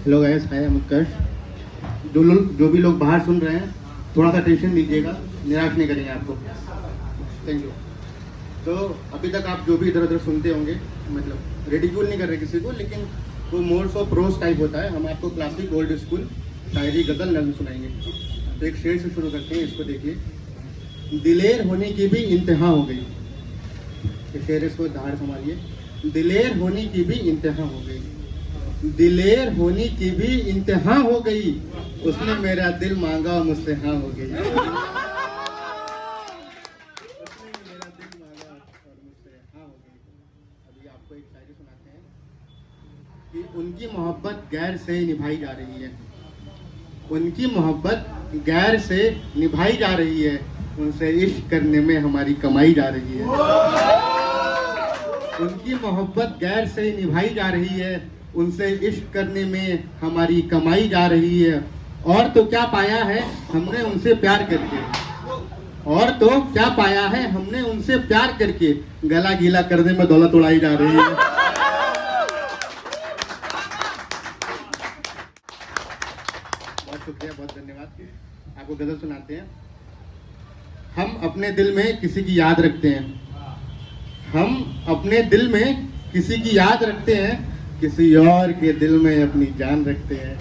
Hello guys, hi I'm उत्कर्ष। जो भी लोग बाहर सुन रहे हैं, थोड़ा सा टेंशन लीजिएगा, निराश नहीं करेंगे आपको। Thank you. तो अभी तक आप जो भी इधर उधर सुनते होंगे, मतलब रेडिक्यूल नहीं कर रहे किसी को, लेकिन वो मोड्स ऑफ प्रोज टाइप होता है। हम आपको क्लासिक ओल्ड स्कूल शायरी गज़ल नज़म सुनाएंगे। तो एक शेर से शुरू करते हैं, इसको देखिए। दिलेर होने की भी इंतहा हो गई। ये शेर, इसको धार संभालिए। दिलेर होने की भी इंतहा हो गई, दिलेर होने की भी इंतहा हो गई, उसने मेरा दिल मांगा और मुझसे हाँ हो गई। उसने मेरा दिल मांगा और मुझसे हाँ हो गई। अभी आपको एक शायरी सुनाते हैं कि उनकी मोहब्बत गैर से निभाई जा रही है, उनकी मोहब्बत गैर से निभाई जा रही है, उनसे इश्क करने में हमारी कमाई जा रही है। उनकी मोहब्बत गैर से निभाई जा रही है, उनसे इश्क करने में हमारी कमाई जा रही है। और तो क्या पाया है हमने उनसे प्यार करके, और तो क्या पाया है हमने उनसे प्यार करके, गला गीला करने में दौलत उड़ाई जा रही है। बहुत शुक्रिया, बहुत धन्यवाद। आपको गजल सुनाते हैं। हम अपने दिल में किसी की याद रखते हैं, हम अपने दिल में किसी की याद रखते हैं, किसी और के दिल में अपनी जान रखते हैं।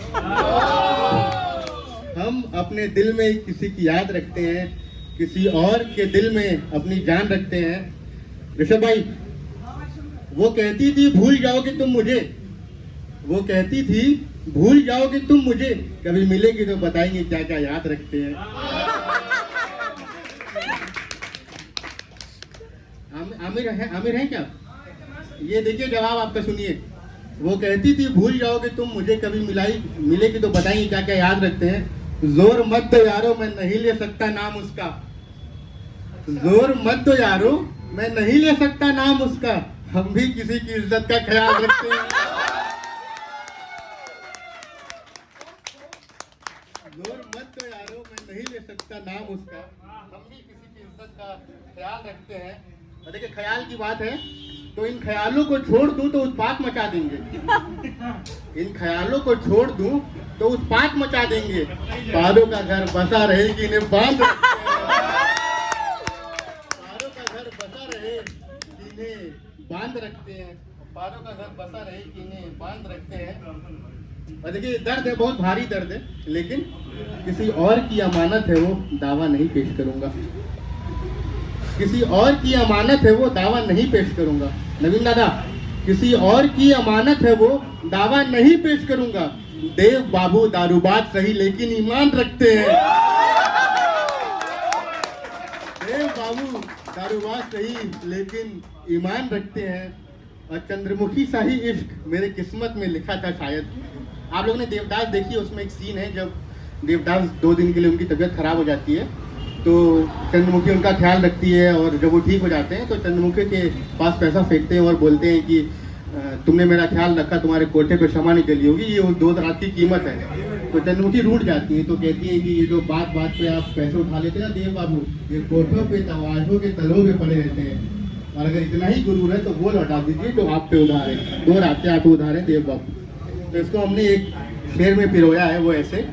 हम अपने दिल में किसी की याद रखते हैं, किसी और के दिल में अपनी जान रखते हैं। ऋषभ भाई, वो कहती थी भूल जाओगे तुम मुझे, वो कहती थी भूल जाओगे तुम मुझे, कभी मिलेगी तो बताएंगे क्या क्या याद रखते हैं। आमिर है क्या? ये देखिए जवाब आपका, सुनिए। वो कहती थी भूल जाओगे तुम मुझे, कभी मिलेगी तो बताएंगे क्या क्या याद रखते हैं। जोर मत दो यारो, मैं नहीं ले सकता नाम उसका, जोर मत दो यारो, मैं नहीं ले सकता नाम उसका, हम भी किसी की इज्जत का ख्याल रखते हैं। जोर मत दो यारो, मैं नहीं ले सकता नाम उसका, हम भी किसी की इज्जत का ख्याल रखते हैं। और देखिए, ख्याल की बात है तो इन ख्यालों को छोड़ दूं तो उत्पात मचा देंगे, इन ख्यालों को छोड़ दूं तो उत्पात मचा देंगे। पारों का घर बसा रहे कि इन्हें बांध रखते हैं, पारों का घर बसा रहे कि इन्हें बांध रखते हैं, पारों का घर बसा रहे कि इन्हें बांध रखते हैं। और देखिए, दर्द है, बहुत भारी दर्द है, लेकिन किसी और की अमानत है, वो दावा नहीं पेश करूंगा, किसी और की अमानत है, वो दावा नहीं पेश करूंगा। नवीन दादा, किसी और की अमानत है, वो दावा नहीं पेश करूंगा। देव बाबू दारूबाज सही लेकिन ईमान रखते हैं, देव बाबू दारूबाज सही लेकिन ईमान रखते हैं। और चंद्रमुखी सा ही इश्क मेरे किस्मत में लिखा था शायद। आप लोगों ने देवदास देखी, उसमें एक सीन है जब देवदास 2 दिन के लिए उनकी तबीयत खराब हो जाती है, तो चंद्रमुखी उनका ख्याल रखती है, और जब वो ठीक हो जाते हैं तो चंद्रमुखी के पास पैसा फेंकते हैं और बोलते हैं कि तुमने मेरा ख्याल रखा, तुम्हारे कोठे पे क्षमा नहीं चली होगी, ये 2 रात की कीमत है। तो चंद्रमुखी रूठ जाती है, तो कहती है कि ये जो बात बात पे आप पैसे उठा लेते हैं ना देव बाबू, ये कोठों पे तवाशों के तलों पे पड़े रहते हैं, और अगर इतना ही गुरूर है तो वो लौटा दीजिए जो आप पे उधार है, 2 रातें आप उधार है देव बाबू। तो इसको हमने एक शेर में पिरोया है, वो ऐसे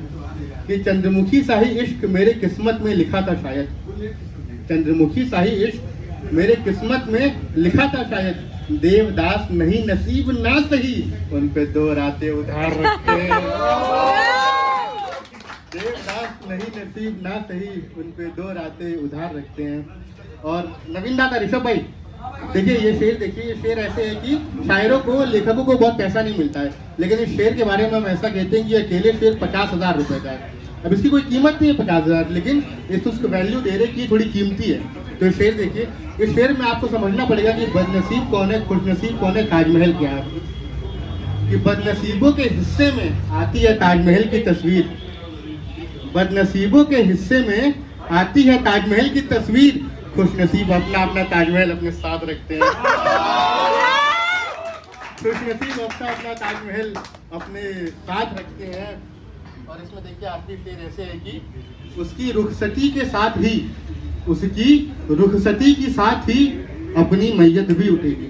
कि चंद्रमुखी सा ही इश्क मेरे किस्मत में लिखा था शायद, चंद्रमुखी सा ही इश्क मेरे किस्मत में लिखा था शायद। देवदास नहीं नसीब ना सही, उन पे 2 रातें उधार रखते हैं। देवदास नहीं नसीब ना सही, उन पे 2 रातें उधार रखते हैं। और नवीन दादा, ऋषभ भाई, देखिए ये शेर, देखिए ये शेर ऐसे है कि शायरों को, लेखकों को बहुत पैसा नहीं मिलता है, लेकिन इस शेर के बारे में हम ऐसा कहते हैं कि अकेले शेर 50,000 रुपए का है। अब इसकी कोई कीमत नहीं है 50,000, लेकिन इस उसको वैल्यू दे रहे कि थोड़ी कीमती है। तो शेर देखिए, इस शेर में आपको समझना पड़ेगा कि बदनसीब कौन है, खुशनसीब कौन है, ताजमहल क्या है। कि बदनसीबों के हिस्से में आती है ताजमहल की तस्वीर, बदनसीबों के हिस्से में आती है ताजमहल की तस्वीर, खुशनसीब अपना अपना ताजमहल अपने साथ रखते हैं। खुशनसीब अपना अपना ताजमहल अपने साथ रखते हैं। और इसमें देखिए आखिरी शेर ऐसे है कि उसकी रुखसती के साथ ही, उसकी रुखसती के साथ ही अपनी मैयत भी उठेगी,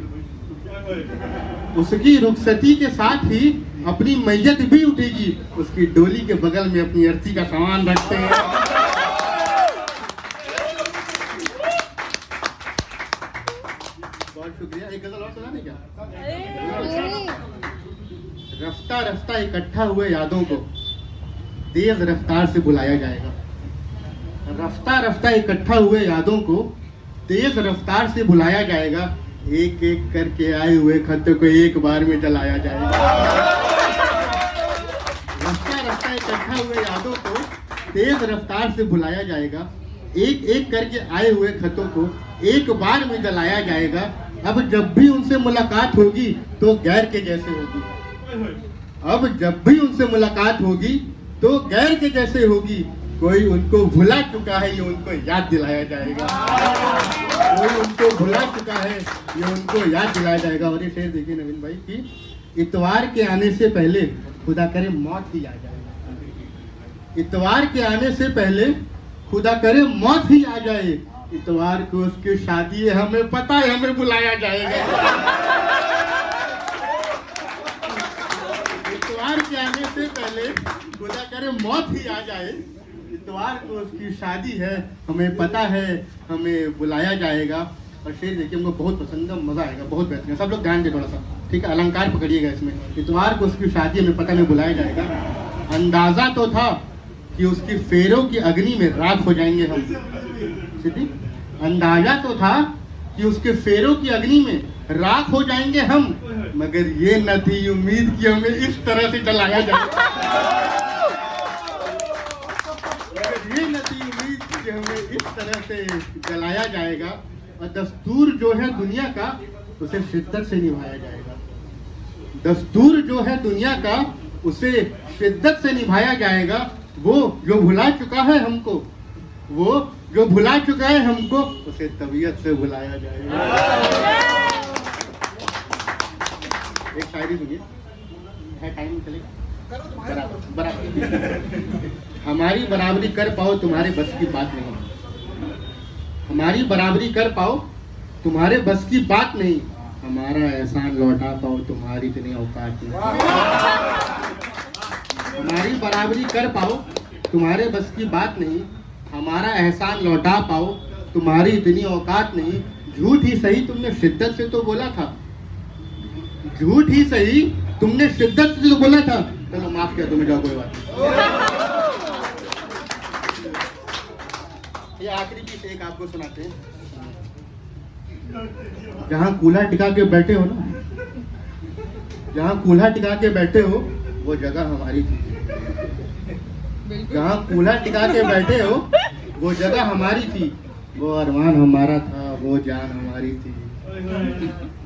उसकी रुखसती के साथ ही अपनी मैयत भी उठेगी, उसकी डोली के बगल में अपनी अर्थी का सामान रखते हैं। बहुत शुक्रिया। एक गजल और सुनाने क्या? रफ्ता रफ्ता इकट्ठा हुए यादों को तेज रफ्तार से बुलाया जाएगा। रफ्ता रफ्ता इकट्ठा हुए यादों को तेज रफ्तार से बुलाया जाएगा। एक एक करके आए हुए खतों को एक बार में जलाया जाएगा। रफ्ता रफ्ता इकट्ठा हुए यादों को तेज रफ्तार से बुलाया जाएगा। एक एक करके आए हुए खतों को एक बार में जलाया जाएगा। अब जब भी उनसे मुलाकात होगी तो गैर के जैसे होगी। अब जब भी उनसे मुलाकात होगी तो गैर के जैसे होगी। कोई उनको भुला चुका है, ये उनको याद दिलाया जाएगा। कोई उनको भुला चुका है, ये उनको याद दिलाया जाएगा। और ये शेर देखिए नवीन भाई कि इतवार के आने से पहले खुदा करे मौत ही आ जाए। इतवार के आने से पहले खुदा करे मौत ही आ जाए। इतवार को उसकी शादी है, हमें पता है हमें बुलाया जाएगा। इतवार के आने से पहले खुदा करे मौत ही आ जाए। इतवार को उसकी शादी है, हमें पता है हमें बुलाया जाएगा। और शेर देखिए हमको बहुत पसंद है, मजा आएगा, बहुत बेहतरीन। सब लोग ध्यान दे थोड़ा सा, ठीक है? अलंकार पकड़िएगा इसमें। इतवार को उसकी शादी हमें पता में बुलाया जाएगा। अंदाजा तो था कि उसकी फेरों की अग्नि में राख हो जाएंगे हम। सिद्धि, अंदाजा तो था कि उसके फेरों की अग्नि में राख हो जाएंगे हम, मगर ये न थी उम्मीद कि हमें इस तरह से जलाया जाएगा। मगर ये न थी उम्मीद कि हमें इस तरह से जलाया जाएगा। और दस्तूर जो है दुनिया का उसे शिद्दत से निभाया जाएगा। दस्तूर जो है दुनिया का उसे शिद्दत से निभाया जाएगा। वो जो भुला चुका है हमको, वो जो भुला चुका है हमको, उसे तबीयत से भुलाया जाएगा। एक शायरी सुनिए, है टाइम चलेगा? बराबर हमारी बराबरी कर पाओ तुम्हारे बस की बात नहीं। हमारी बराबरी कर पाओ तुम्हारे बस की बात नहीं। हमारा एहसान लौटा पाओ तुम्हारी इतनी औकात नहीं। हमारी बराबरी कर पाओ तुम्हारे बस की बात नहीं। हमारा एहसान लौटा पाओ तुम्हारी इतनी औकात नहीं। झूठ ही सही तुमने शिद्दत से तो बोला था। झूठ ही सही तुमने शिद्दत से तो बोला था। चलो माफ किया तुम्हें, जाओ कोई बात नहीं। ये आखिरी चीज एक आपको सुनाते हैं। जहाँ कूल्हा टिका के बैठे हो ना, जहाँ कूल्हा टिका के बैठे हो वो जगह हमारी थी। जहाँ कूल्हा टिका के बैठे हो वो जगह हमारी थी। वो अरमान हमारा था, वो जान हमारी थी।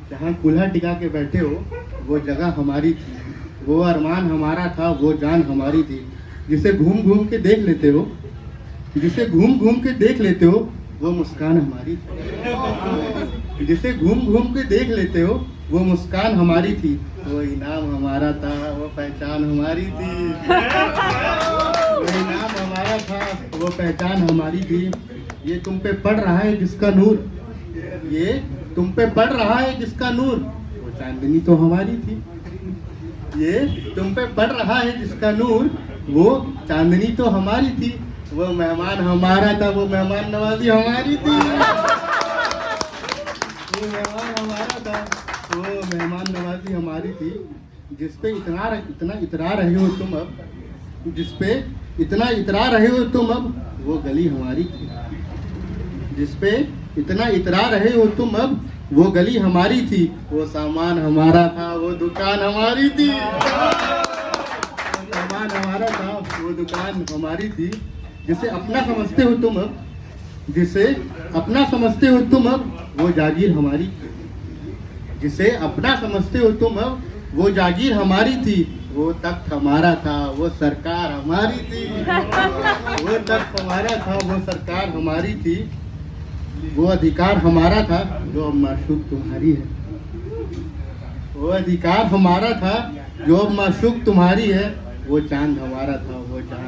जहाँ कूल्हा टिका के बैठे हो वो जगह हमारी थी। वो अरमान हमारा था, वो जान हमारी थी। जिसे घूम घूम के देख लेते हो, जिसे घूम घूम के देख लेते हो, वो मुस्कान हमारी थी। जिसे घूम घूम के देख लेते हो वो मुस्कान हमारी थी। वो इनाम हमारा था, वो पहचान हमारी थी। वो इनाम हमारा था, वो पहचान हमारी थी। ये तुम पे पड़ रहा है जिसका नूर, ये तुम पे पड़ रहा है जिसका नूर, वो चांदनी तो हमारी थी। ये तुम पे पड़ रहा है जिसका नूर, वो चांदनी तो हमारी थी। वो मेहमान हमारा था, वो मेहमान नवाजी हमारी थी। वो मेहमान हमारा था, वो मेहमान नवाजी हमारी थी। जिसपे इतना इतरा रहे हो तुम अब, जिसपे इतना इतरा रहे हो तुम अब, वो गली हमारी थी। जिसपे इतना इतरा रहे हो तुम अब, वो गली हमारी थी। वो सामान हमारा था, वो दुकान हमारी थी। सामान हमारा था, वो दुकान हमारी थी। जिसे अपना समझते हो तुम अब, जिसे अपना समझते हो तुम अब, वो जागीर हमारी थी। जिसे अपना समझते हो तुम अब, वो जागीर हमारी थी। वो तख्त हमारा था, वो सरकार हमारी थी। वो तख्त हमारा था, वो सरकार हमारी थी। वो अधिकार हमारा था, जो अब माशूक तुम्हारी है। वो अधिकार हमारा था, जो अब माशूक तुम्हारी है। वो चांद हमारा था, वो चांद